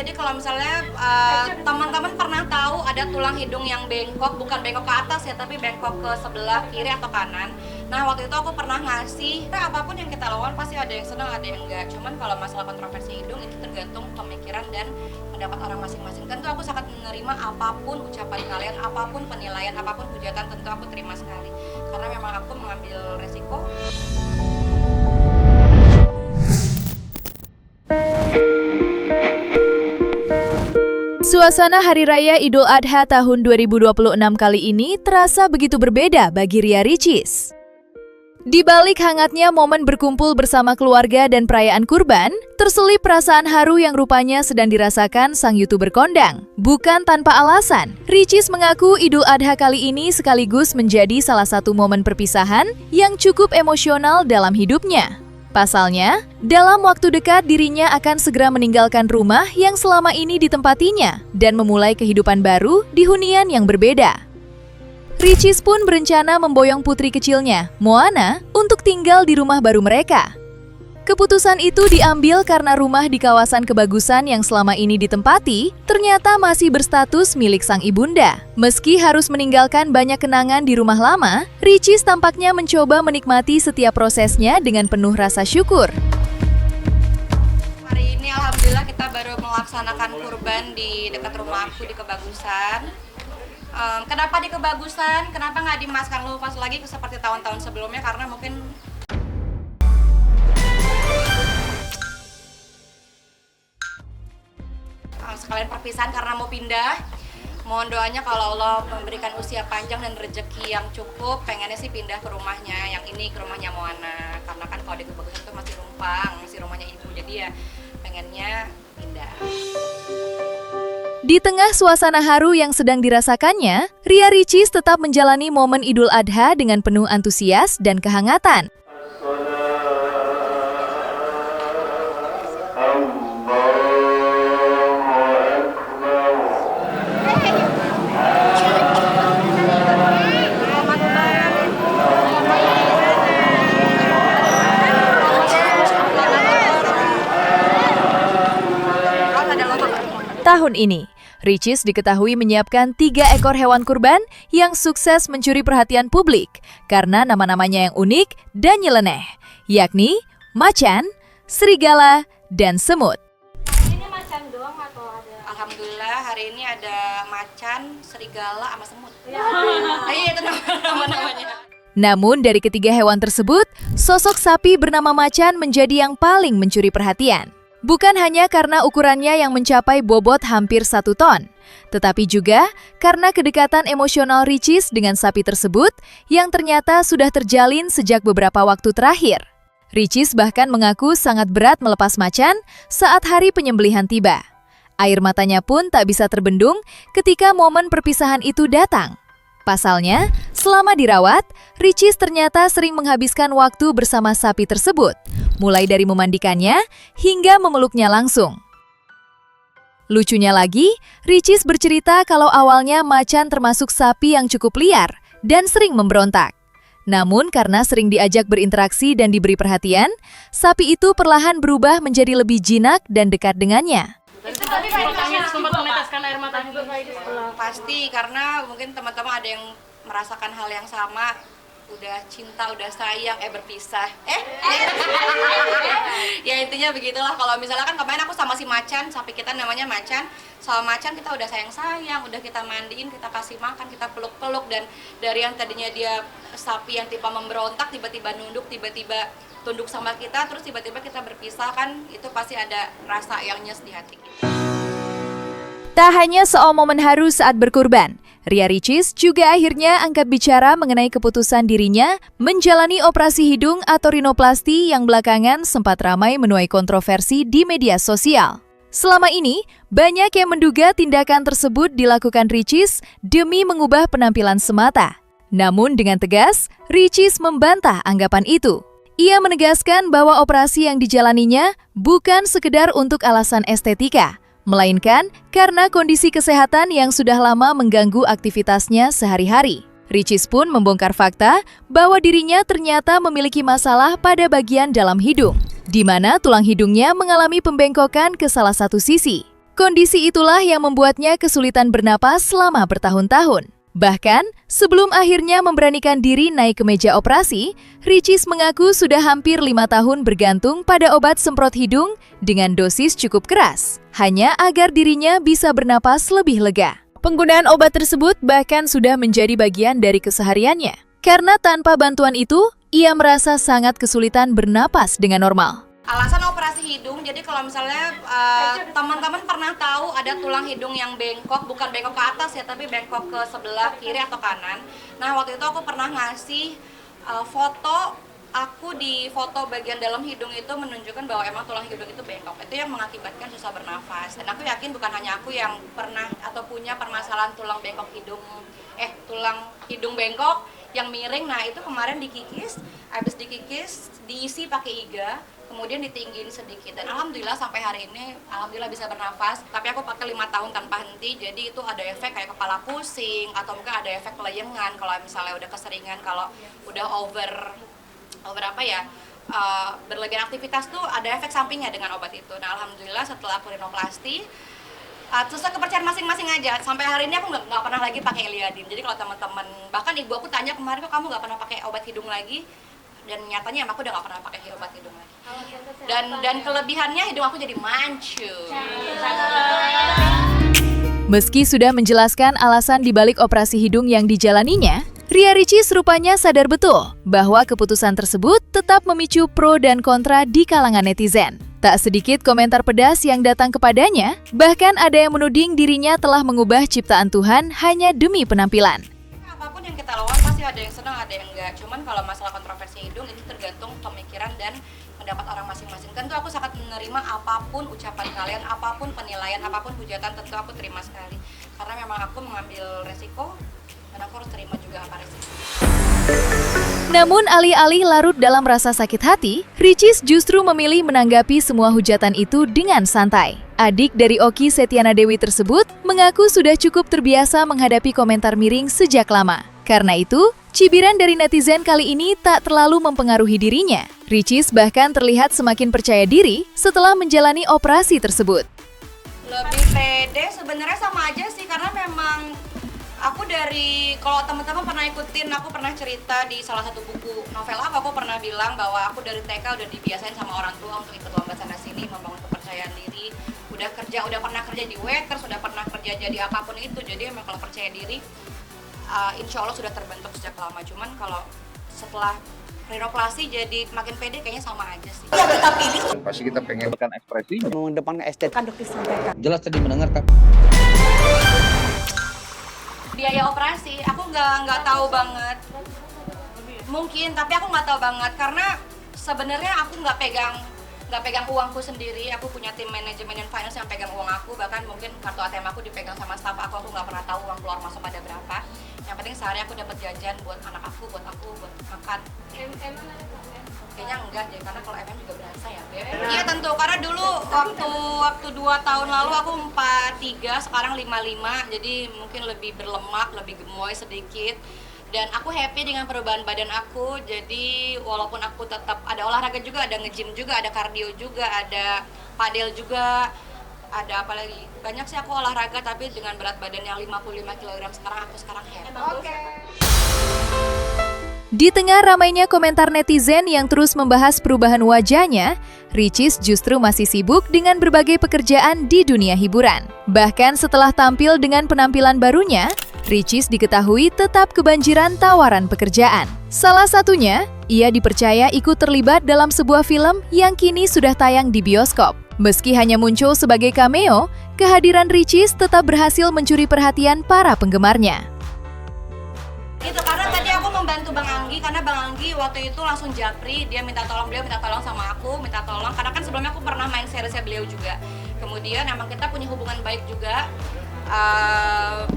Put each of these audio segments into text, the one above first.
Jadi kalau misalnya teman-teman pernah tahu ada tulang hidung yang bengkok, bukan bengkok ke atas ya, tapi bengkok ke sebelah kiri atau kanan. Nah waktu itu aku pernah ngasih, apapun yang kita lawan pasti ada yang senang, ada yang enggak. Cuman kalau masalah kontroversi hidung itu tergantung pemikiran dan pendapat orang masing-masing. Tentu aku sangat menerima apapun ucapan kalian, apapun penilaian, apapun hujatan, tentu aku terima sekali. Karena memang aku mengambil resiko. Suasana Hari Raya Idul Adha tahun 2026 kali ini terasa begitu berbeda bagi Ria Ricis. Di balik hangatnya momen berkumpul bersama keluarga dan perayaan kurban, terselip perasaan haru yang rupanya sedang dirasakan sang YouTuber kondang. Bukan tanpa alasan, Ricis mengaku Idul Adha kali ini sekaligus menjadi salah satu momen perpisahan yang cukup emosional dalam hidupnya. Pasalnya, dalam waktu dekat dirinya akan segera meninggalkan rumah yang selama ini ditempatinya dan memulai kehidupan baru di hunian yang berbeda. Ricis pun berencana memboyong putri kecilnya, Moana, untuk tinggal di rumah baru mereka. Keputusan itu diambil karena rumah di kawasan Kebagusan yang selama ini ditempati ternyata masih berstatus milik sang ibunda. Meski harus meninggalkan banyak kenangan di rumah lama, Ricis tampaknya mencoba menikmati setiap prosesnya dengan penuh rasa syukur. Hari ini alhamdulillah kita baru melaksanakan kurban di dekat rumah aku di Kebagusan. Kenapa di Kebagusan? Kenapa nggak di Maskang Lupas lagi seperti tahun-tahun sebelumnya? Karena mungkin sekalian perpisahan karena mau pindah. Mohon doanya kalau Allah memberikan usia panjang dan rezeki yang cukup, pengennya sih pindah ke rumahnya yang ini, ke rumahnya Moana. Karena kan kalau di Kebagusan itu masih numpang, masih rumahnya ibu, jadi ya pengennya pindah. Di tengah suasana haru yang sedang dirasakannya, Ria Ricis tetap menjalani momen Idul Adha dengan penuh antusias dan kehangatan. Tahun ini, Ricis diketahui menyiapkan 3 ekor hewan kurban yang sukses mencuri perhatian publik karena nama-namanya yang unik dan nyeleneh, yakni macan, serigala, dan semut. Ini macan doang atau ada? Alhamdulillah hari ini ada macan, serigala, sama semut. Iya itu nama-namanya. Namun dari ketiga hewan tersebut, sosok sapi bernama macan menjadi yang paling mencuri perhatian. Bukan hanya karena ukurannya yang mencapai bobot hampir 1 ton, tetapi juga karena kedekatan emosional Ricis dengan sapi tersebut yang ternyata sudah terjalin sejak beberapa waktu terakhir. Ricis bahkan mengaku sangat berat melepas macan saat hari penyembelihan tiba. Air matanya pun tak bisa terbendung ketika momen perpisahan itu datang. Pasalnya, selama dirawat, Ricis ternyata sering menghabiskan waktu bersama sapi tersebut, mulai dari memandikannya hingga memeluknya langsung. Lucunya lagi, Ricis bercerita kalau awalnya macan termasuk sapi yang cukup liar dan sering memberontak. Namun karena sering diajak berinteraksi dan diberi perhatian, sapi itu perlahan berubah menjadi lebih jinak dan dekat dengannya. Itu tadi sempat meneteskan air mata juga kayak setelah. Pasti karena mungkin teman-teman ada yang merasakan hal yang sama, udah cinta, udah sayang, berpisah. Ya intinya begitulah. Kalau misalnya kan kemarin aku sama si macan, sapi kita namanya macan. Sama macan kita udah sayang-sayang, udah kita mandiin, kita kasih makan, kita peluk-peluk, dan dari yang tadinya dia sapi yang tipe memberontak, tiba-tiba nunduk, tiba-tiba tunduk sama kita, terus tiba-tiba kita berpisah, kan itu pasti ada rasa yang nyes di hati kita. Tak hanya soal momen haru saat berkurban, Ria Ricis juga akhirnya angkat bicara mengenai keputusan dirinya menjalani operasi hidung atau rinoplasti yang belakangan sempat ramai menuai kontroversi di media sosial. Selama ini, banyak yang menduga tindakan tersebut dilakukan Ricis demi mengubah penampilan semata. Namun dengan tegas, Ricis membantah anggapan itu. Ia menegaskan bahwa operasi yang dijalaninya bukan sekedar untuk alasan estetika, melainkan karena kondisi kesehatan yang sudah lama mengganggu aktivitasnya sehari-hari. Ricis pun membongkar fakta bahwa dirinya ternyata memiliki masalah pada bagian dalam hidung, di mana tulang hidungnya mengalami pembengkokan ke salah satu sisi. Kondisi itulah yang membuatnya kesulitan bernapas selama bertahun-tahun. Bahkan, sebelum akhirnya memberanikan diri naik ke meja operasi, Ricis mengaku sudah hampir 5 tahun bergantung pada obat semprot hidung dengan dosis cukup keras, hanya agar dirinya bisa bernapas lebih lega. Penggunaan obat tersebut bahkan sudah menjadi bagian dari kesehariannya. Karena tanpa bantuan itu, ia merasa sangat kesulitan bernapas dengan normal. Alasan operasi hidung, jadi kalau misalnya teman-teman pernah tahu ada tulang hidung yang bengkok, bukan bengkok ke atas ya, tapi bengkok ke sebelah kiri atau kanan. Nah, waktu itu aku pernah ngasih foto, aku di foto bagian dalam hidung itu menunjukkan bahwa emang tulang hidung itu bengkok. Itu yang mengakibatkan susah bernafas. Dan aku yakin bukan hanya aku yang pernah atau punya permasalahan tulang hidung bengkok yang miring. Nah, itu kemarin dikikis, habis dikikis diisi pakai iga, kemudian ditinggiin sedikit, dan alhamdulillah sampai hari ini alhamdulillah bisa bernafas. Tapi aku pakai 5 tahun tanpa henti, jadi itu ada efek kayak kepala pusing atau mungkin ada efek kelayangan kalau misalnya udah keseringan, kalau udah over berlebihan aktivitas tuh ada efek sampingnya dengan obat itu. Nah, alhamdulillah setelah aku rinoplasti, sesuai kepercayaan masing-masing aja. Sampai hari ini aku nggak pernah lagi pakai Eliadin. Jadi kalau teman-teman, bahkan ibu aku tanya kemarin, kok kamu nggak pernah pakai obat hidung lagi? Dan nyatanya emang aku udah nggak pernah pakai obat hidung lagi. Dan kelebihannya hidung aku jadi mancung. Meski sudah menjelaskan alasan dibalik operasi hidung yang dijalaninya, Ria Ricis rupanya sadar betul bahwa keputusan tersebut tetap memicu pro dan kontra di kalangan netizen. Tak sedikit komentar pedas yang datang kepadanya, bahkan ada yang menuding dirinya telah mengubah ciptaan Tuhan hanya demi penampilan. Apapun yang kita lawan pasti ada yang senang, ada yang enggak. Cuman kalau masalah kontroversi hidung itu tergantung pemikiran dan pendapat orang masing-masing. Tentu aku sangat menerima apapun ucapan kalian, apapun penilaian, apapun hujatan, tentu aku terima sekali. Karena memang aku mengambil resiko dan aku harus terima juga apa resiko. Namun alih-alih larut dalam rasa sakit hati, Ricis justru memilih menanggapi semua hujatan itu dengan santai. Adik dari Oki Setiana Dewi tersebut mengaku sudah cukup terbiasa menghadapi komentar miring sejak lama. Karena itu, cibiran dari netizen kali ini tak terlalu mempengaruhi dirinya. Ricis bahkan terlihat semakin percaya diri setelah menjalani operasi tersebut. Lebih pede sebenarnya sama aja sih, karena memang aku kalau teman-teman pernah ikutin, aku pernah cerita di salah satu buku novel aku pernah bilang bahwa aku dari TK udah dibiasain sama orang tua untuk ikut lomba sana sini, membangun kepercayaan diri. Udah pernah kerja di waiter, sudah pernah kerja jadi apapun itu. Jadi emang kalau percaya diri, insya Allah sudah terbentuk sejak lama. Cuman kalau setelah rinoplasti jadi makin pede, kayaknya sama aja sih. Pasti kita pengen ekspresinya, mengedepankan estetika. Kan dokter sampaikan. jelas tadi mendengarkan. Biaya operasi aku nggak tahu banget, mungkin, tapi aku nggak tahu banget karena sebenarnya aku nggak pegang uangku sendiri. Aku punya tim manajemen dan finance yang pegang uang aku, bahkan mungkin kartu ATM aku dipegang sama staff aku nggak pernah tahu uang keluar masuk ada berapa. Yang penting sehari aku dapat jajan buat anak aku, buat makan. Kayaknya enggak deh, karena kalau MM juga berasa ya, Beb. Iya tentu, karena dulu waktu 2 tahun lalu aku 43, sekarang 55, jadi mungkin lebih berlemak, lebih gemoy sedikit. Dan aku happy dengan perubahan badan aku, jadi walaupun aku tetap ada olahraga juga, ada nge-gym juga, ada kardio juga, ada padel juga, ada apa lagi, banyak sih aku olahraga, tapi dengan berat badan yang 55 kg sekarang, aku sekarang happy. Di tengah ramainya komentar netizen yang terus membahas perubahan wajahnya, Ricis justru masih sibuk dengan berbagai pekerjaan di dunia hiburan. Bahkan setelah tampil dengan penampilan barunya, Ricis diketahui tetap kebanjiran tawaran pekerjaan. Salah satunya, ia dipercaya ikut terlibat dalam sebuah film yang kini sudah tayang di bioskop. Meski hanya muncul sebagai cameo, kehadiran Ricis tetap berhasil mencuri perhatian para penggemarnya. Itu karena tadi aku membantu Bang Anggi, karena Bang Anggi waktu itu langsung japri, dia minta tolong sama aku, karena kan sebelumnya aku pernah main seriesnya beliau juga. Kemudian emang kita punya hubungan baik juga.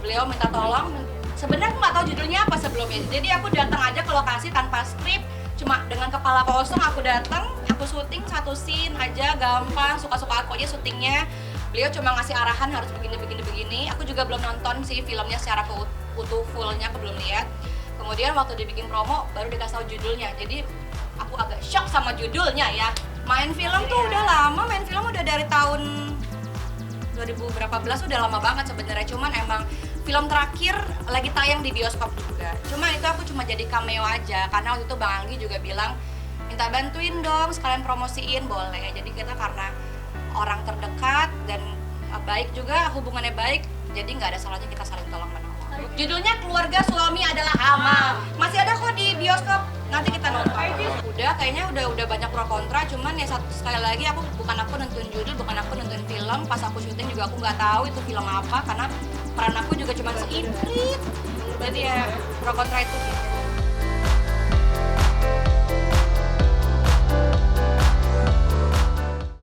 Beliau minta tolong, sebenarnya aku nggak tahu judulnya apa sebelumnya, jadi aku datang aja ke lokasi tanpa skrip, cuma dengan kepala kosong aku datang, aku syuting satu scene aja, gampang, suka-suka aku aja syutingnya. Beliau cuma ngasih arahan harus begini. Aku juga belum nonton sih filmnya secara utuh fullnya, aku belum lihat. Kemudian waktu dibikin promo baru dikasih tahu judulnya, jadi aku agak shock sama judulnya ya. Main film tuh udah lama, main film udah dari tahun berapa belas udah lama banget sebenarnya, cuman emang film terakhir lagi tayang di bioskop juga. Cuma itu aku cuma jadi cameo aja karena waktu itu Bang Anggi juga bilang minta bantuin dong, sekalian promosiin, boleh. Jadi kita karena orang terdekat dan baik juga, hubungannya baik, jadi nggak ada salahnya kita saling tolong menolong. Judulnya Keluarga Suami Adalah Hama. Masih ada kok di bioskop. Nanti kita nonton. Udah kayaknya udah banyak pro kontra, cuman ya sekali lagi bukan aku nentuin judul, bukan aku nentuin film. Pas aku syuting juga aku nggak tahu itu film apa karena peran aku juga cuma seintrit. Jadi ya pro kontra itu.